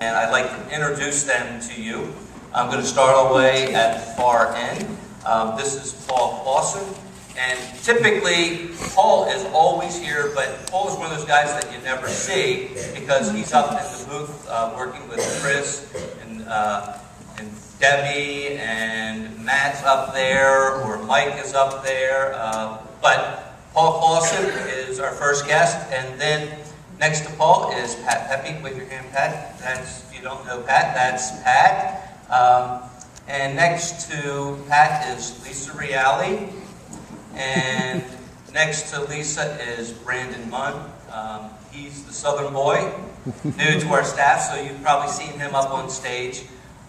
And I'd like to introduce them to you. I'm going to start all the way at the far end. This is Paul Clausen. And typically, Paul is always here, but Paul is one of those guys that you never see because he's up in the booth working with Chris and Debbie, and Matt's up there, or Mike is up there. But Paul Clausen is our first guest, and then next to Paul is Pat Pepe. Wave your hand, Pat. That's, if you don't know Pat, that's Pat. And next to Pat is Lisa Reale. And next to Lisa is Brandon Munn. He's the Southern boy, new to our staff, so you've probably seen him up on stage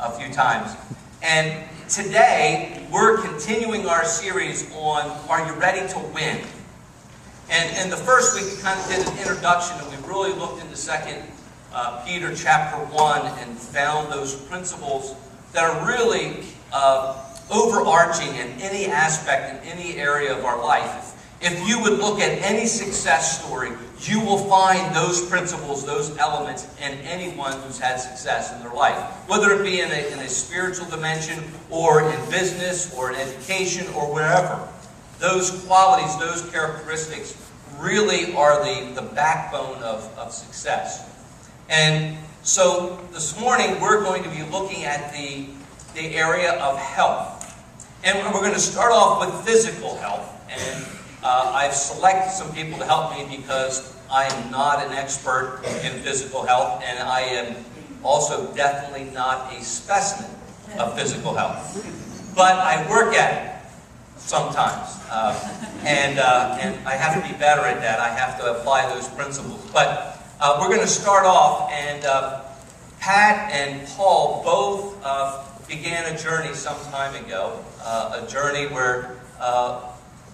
a few times. And today, we're continuing our series on Are You Ready to Win? And in the first week, we kind of did an introduction, and we really looked into 2 Peter chapter 1 and found those principles that are really overarching in any aspect, in any area of our life. If you would look at any success story, you will find those principles, those elements in anyone who's had success in their life. Whether it be in a spiritual dimension, or in business, or in education, or wherever. Those qualities, those characteristics really are the backbone of success. And so this morning we're going to be looking at the area of health. And we're going to start off with physical health. And I've selected some people to help me because I am not an expert in physical health, and I am also definitely not a specimen of physical health. But I work at it sometimes. And I have to be better at that. I have to apply those principles. But we're going to start off, and Pat and Paul both began a journey some time ago, a journey where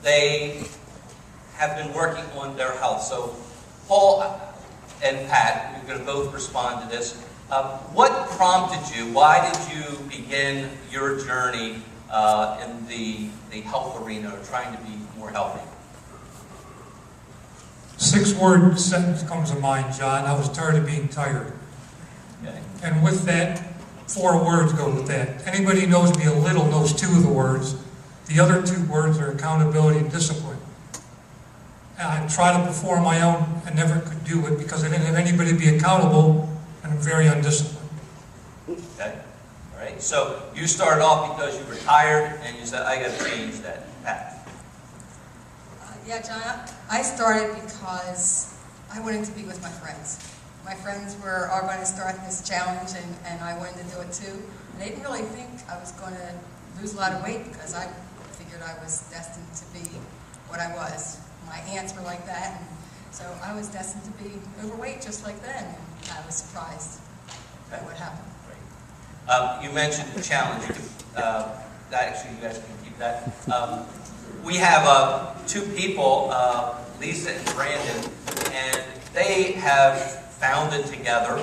they have been working on their health. So Paul and Pat, you're going to both respond to this. What prompted you? Why did you begin your journey in the health arena, or trying to be more healthy? 6-word sentence comes to mind, John. I was tired of being tired. Okay. And with that, 4 words go with that. Anybody who knows me a little knows 2 of the words. The other 2 words are accountability and discipline. And I try to perform my own. I never could do it because I didn't have anybody to be accountable, and I'm very undisciplined. Okay. All right. So you started off because you were tired, and you said, I got to change that. Pat. Yeah, John, I started because I wanted to be with my friends. My friends were all going to start this challenge, and I wanted to do it too. And they didn't really think I was going to lose a lot of weight because I figured I was destined to be what I was. My aunts were like that, and so I was destined to be overweight just like them. And I was surprised at what happened. Great. You mentioned the challenge. Actually, you guys can keep that. We have 2 people, Lisa and Brandon, and they have founded together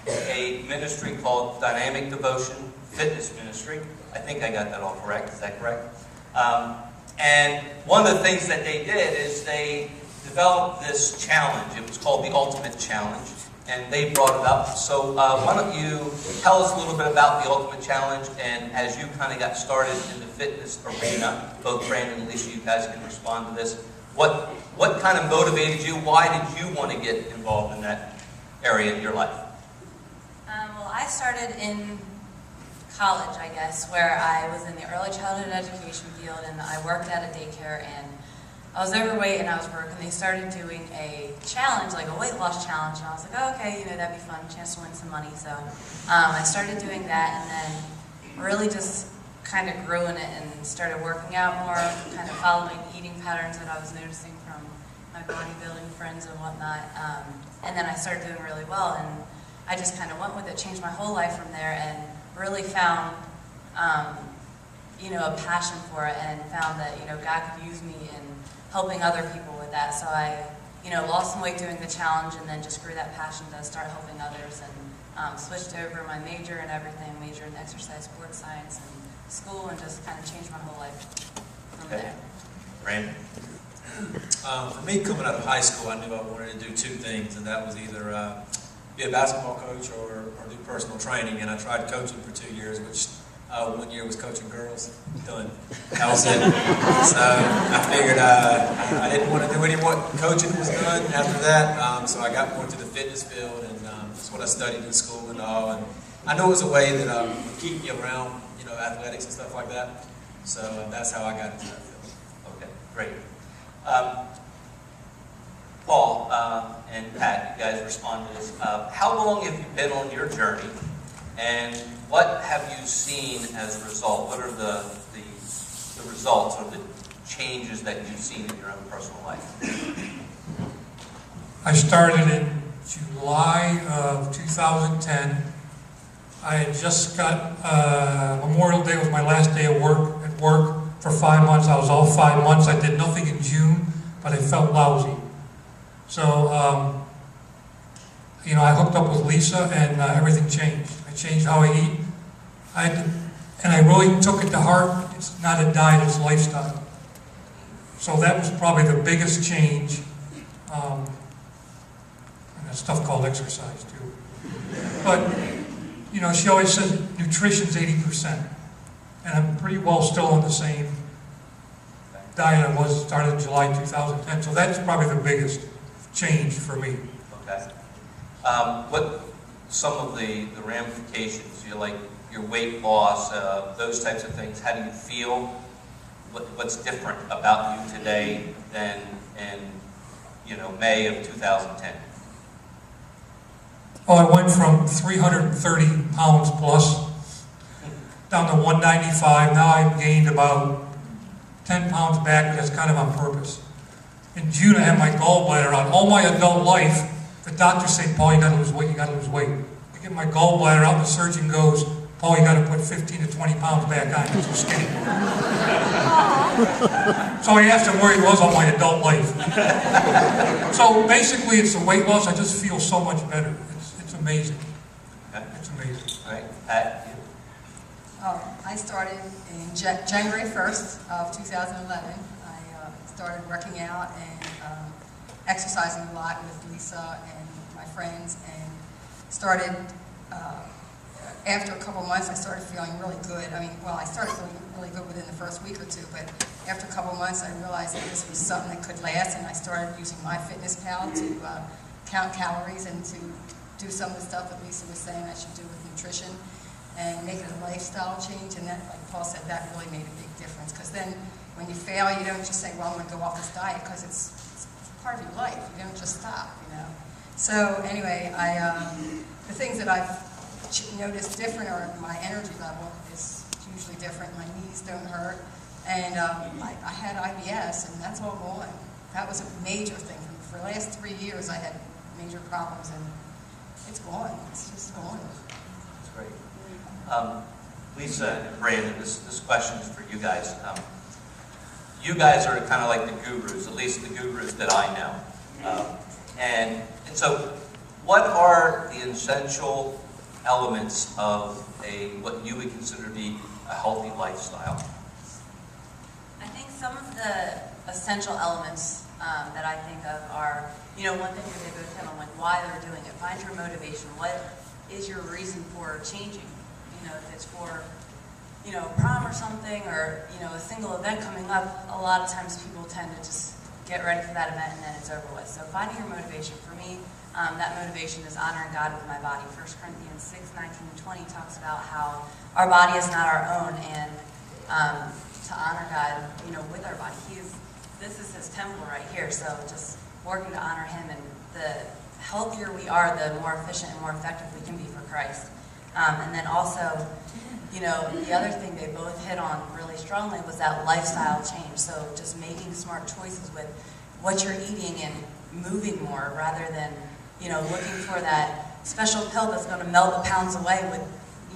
a ministry called Dynamic Devotion Fitness Ministry. I think I got that all correct. Is that correct? And one of the things that they did is they developed this challenge. It was called the Ultimate Challenge, and they brought it up. So why don't you tell us a little bit about the Ultimate Challenge, and as you kind of got started in the fitness arena, both Brandon and Lisa, you guys can respond to this. What kind of motivated you? Why did you want to get involved in that area in your life? Well, I started in college, I guess, where I was in the early childhood education field, and I worked at a daycare, and I was overweight and I was broke, and they started doing a challenge, like a weight loss challenge, and I was like, oh, okay, that'd be fun, chance to win some money. So I started doing that, and then really just kind of grew in it and started working out more, kind of following eating patterns that I was noticing from my bodybuilding friends and whatnot. And then I started doing really well, and I just kind of went with it, changed my whole life from there, and really found, a passion for it, and found that, God could use me in helping other people with that. So I, lost some weight doing the challenge, and then just grew that passion to start helping others, and switched over my major and everything, majored in exercise sports science and school, and just kind of changed my whole life from there. Brandon? For me, coming out of high school, I knew I wanted to do 2 things, and that was either be a basketball coach or do personal training, and I tried coaching for 2 years, which 1 year was coaching girls. Done. That was it. So I figured I didn't want to do any more. Coaching was done after that, so I got more into the fitness field, and that's what I studied in school and all. And I knew it was a way that would keep me around, athletics and stuff like that. So that's how I got into that field. Okay, great. Paul and Pat, you guys respond to this. How long have you been on your journey, and what have you seen as a result? What are the results or the changes that you've seen in your own personal life? I started in July of 2010. I had just got, Memorial Day was my last day of work for 5 months. I was off 5 months. I did nothing in June, but I felt lousy. So, I hooked up with Lisa, and everything changed. I changed how I eat. And I really took it to heart. It's not a diet, it's a lifestyle. So that was probably the biggest change. And there's stuff called exercise too. But, she always says nutrition's 80%. And I'm pretty well still on the same diet I was started in July 2010. So that's probably the biggest change for me. Okay. What some of the ramifications, like your weight loss, those types of things, how do you feel? What's different about you today than in May of 2010? Oh, I went from 330 pounds plus down to 195. Now I've gained about 10 pounds back, but that's kind of on purpose. In June, I had my gallbladder out. All my adult life, the doctors say, Paul, you gotta lose weight, you gotta lose weight. I get my gallbladder out, and the surgeon goes, Paul, you gotta put 15 to 20 pounds back on, you're too skinny. So I asked him where he was all my adult life. So basically, it's the weight loss. I just feel so much better. It's amazing. It's amazing. All right, Pat, you? I started in January 1st of 2011. I started working out and exercising a lot with Lisa and my friends, and started, after a couple months, I started feeling really good. I started feeling really good within the first week or two, but after a couple months, I realized that this was something that could last, and I started using MyFitnessPal to count calories and to do some of the stuff that Lisa was saying I should do with nutrition, and make it a lifestyle change. And that, like Paul said, that really made a big difference, because then when you fail, you don't just say, well, I'm going to go off this diet, because it's part of your life. You don't just stop, So anyway, the things that I've noticed different are my energy level is hugely different. My knees don't hurt, and I had IBS, and that's all gone. That was a major thing for me. For the last 3 years, I had major problems, and it's gone. It's just gone. That's great. Lisa and Brandon, this question is for you guys. You guys are kind of like the gurus, at least the gurus that I know. And so, what are the essential elements of what you would consider to be a healthy lifestyle? I think some of the essential elements that I think of are, one thing that they both hit on, like why they're doing it. Find your motivation. What is your reason for changing? If it's for, prom or something, or, a single event coming up, a lot of times people tend to just get ready for that event and then it's over with. So finding your motivation. For me, that motivation is honoring God with my body. 1 Corinthians 6:19-20 talks about how our body is not our own, and to honor God, with our body. This is His temple right here, so just working to honor Him, and the healthier we are, the more efficient and more effective we can be for Christ. And then also, the other thing they both hit on really strongly was that lifestyle change. So just making smart choices with what you're eating and moving more, rather than, looking for that special pill that's going to melt the pounds away with,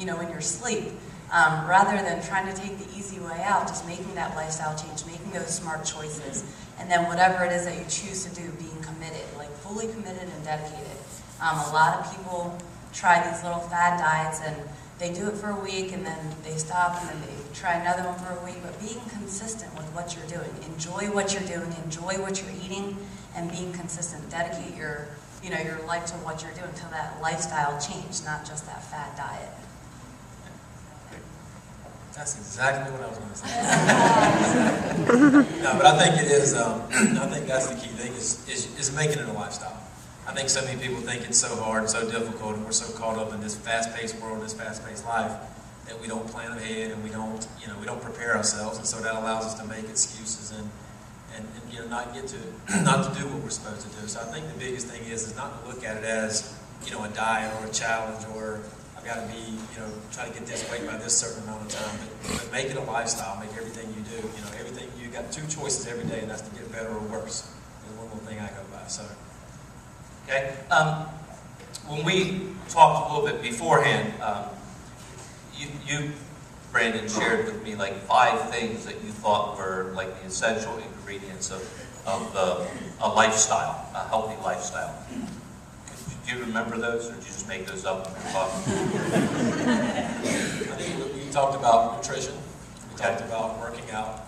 in your sleep. Rather than trying to take the easy way out, just making that lifestyle change, making those smart choices. And then whatever it is that you choose to do, being committed, like fully committed and dedicated. A lot of people try these little fad diets, and they do it for a week, and then they stop, and then they try another one for a week. But being consistent with what you're doing, enjoy what you're doing, enjoy what you're eating, and being consistent. Dedicate your your life to what you're doing, to that lifestyle change, not just that fad diet. That's exactly what I was going to say. No, but I think it is, I think that's the key thing is making it a lifestyle. I think so many people think it's so hard and so difficult, and we're so caught up in this fast-paced world, this fast-paced life, that we don't plan ahead and we don't prepare ourselves, and so that allows us to make excuses and not get to not to do what we're supposed to do. So I think the biggest thing is not to look at it as a diet or a challenge, or I've got to be try to get this weight by this certain amount of time, but make it a lifestyle. Make everything you do, everything you got two choices every day, and that's to get better or worse. There's one more thing I go by. So Okay. When we talked a little bit beforehand, you Brandon, shared with me like 5 things that you thought were like the essential ingredients of a lifestyle, a healthy lifestyle. Do you remember those, or did you just make those up when you were talking? I think we talked about nutrition. We talked about working out,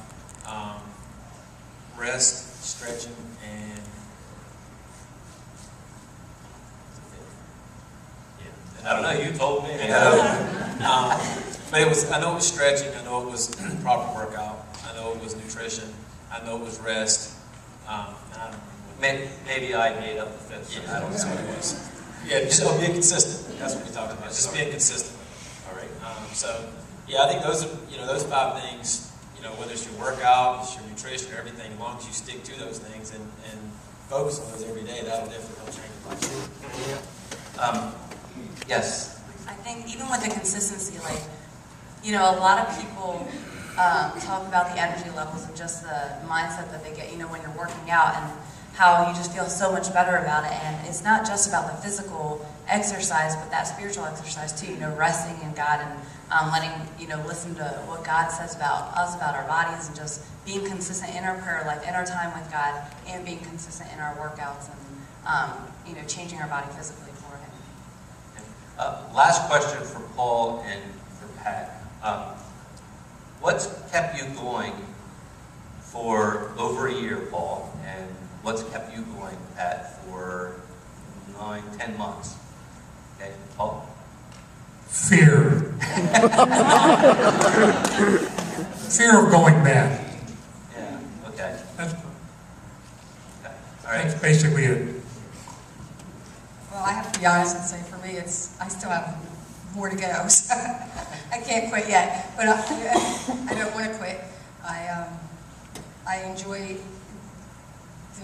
rest, stretching, and I don't know. You told me. But I know it was stretching. I know it was proper workout. I know it was nutrition. I know it was rest. Maybe I made up the 5th. Yeah, I don't know what it was. Yeah, just being consistent. That's what we talked about. Just being consistent. All right. I think those are those 5 things. Whether it's your workout, it's your nutrition, or everything. As long as you stick to those things and focus on those every day, that'll definitely help change your life. Yes. I think even with the consistency, a lot of people talk about the energy levels and just the mindset that they get, when you're working out, and how you just feel so much better about it. And it's not just about the physical exercise, but that spiritual exercise too, resting in God and letting, listen to what God says about us, about our bodies, and just being consistent in our prayer life, in our time with God, and being consistent in our workouts, and, changing our body physically for Him. Last question for Paul and for Pat. What's kept you going for over a year, Paul, and what's kept you going, Pat, for 9-10 months? Okay, Paul? Fear. Fear of going bad. Yeah, okay. That's, Okay, all right. that's basically it. Well, I have to be honest and say, for me, I still have more to go, so I can't quit yet. But I don't want to quit. I enjoy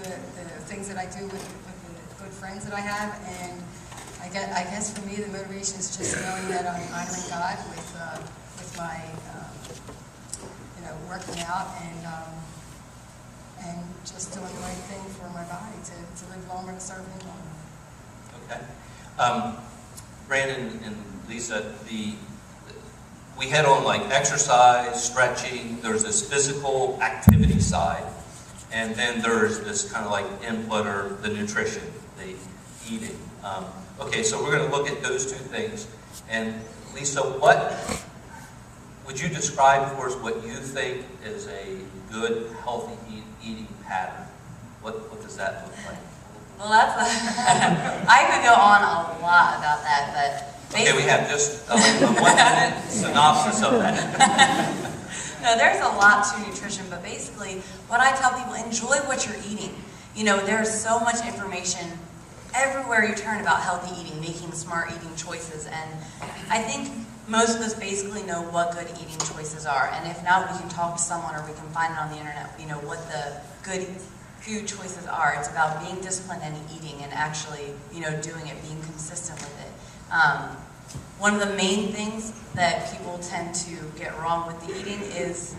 the things that I do with the good friends that I have, and I guess for me, the motivation is just knowing that I'm honoring God with my working out and just doing the right thing for my body to live longer and serve Him longer. Okay. Brandon and Lisa, we hit on like exercise, stretching, there's this physical activity side, and then there's this kind of like input or the nutrition, the eating. Okay, so we're going to look at those 2 things. And Lisa, what would you describe for us what you think is a good, healthy eating pattern? What does that look like? Well, I could go on a lot about that, but Okay, we have just a 1-minute synopsis of that. No, there's a lot to nutrition, but basically, what I tell people, enjoy what you're eating. There's so much information everywhere you turn about healthy eating, making smart eating choices, and I think most of us basically know what good eating choices are, and if not, we can talk to someone or we can find it on the internet, what the good food choices are. It's about being disciplined and eating and actually, doing it, being consistent with it. One of the main things that people tend to get wrong with the eating is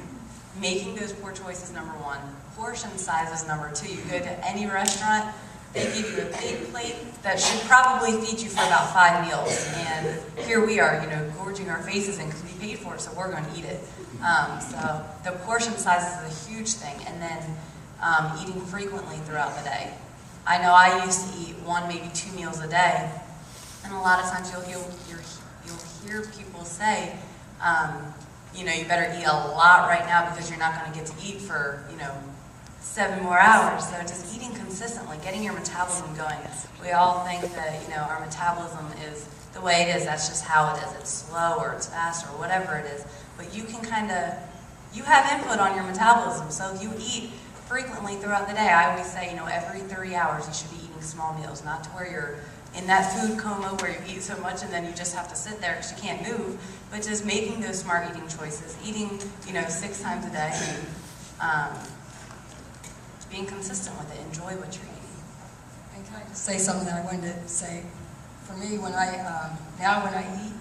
making those poor choices, number 1. Portion size is number 2. You go to any restaurant, they give you a big plate that should probably feed you for about 5 meals. And here we are, gorging our faces in because we paid for it, so we're going to eat it. So the portion size is a huge thing. And then eating frequently throughout the day. I know I used to eat 1, maybe 2 meals a day. And a lot of times you'll hear people say, you better eat a lot right now because you're not going to get to eat for, 7 more hours. So just eating consistently, getting your metabolism going. We all think that, our metabolism is the way it is. That's just how it is. It's slow or it's fast or whatever it is. But you can you have input on your metabolism. So if you eat frequently throughout the day, I always say, every 30 hours you should be eating small meals, not to where you're in that food coma where you eat so much and then you just have to sit there because you can't move, but just making those smart eating choices, eating, 6 times a day, and being consistent with it, enjoy what you're eating. And can I just say something that I wanted to say? For me, when I eat,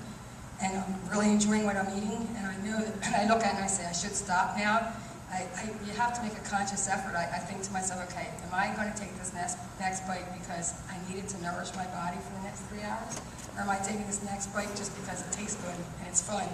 and I'm really enjoying what I'm eating, and I know that I look at it and I say I should stop now, you have to make a conscious effort. I think to myself, okay, am I going to take this next bite because I need it to nourish my body for the next 3 hours? Or am I taking this next bite just because it tastes good and it's fun?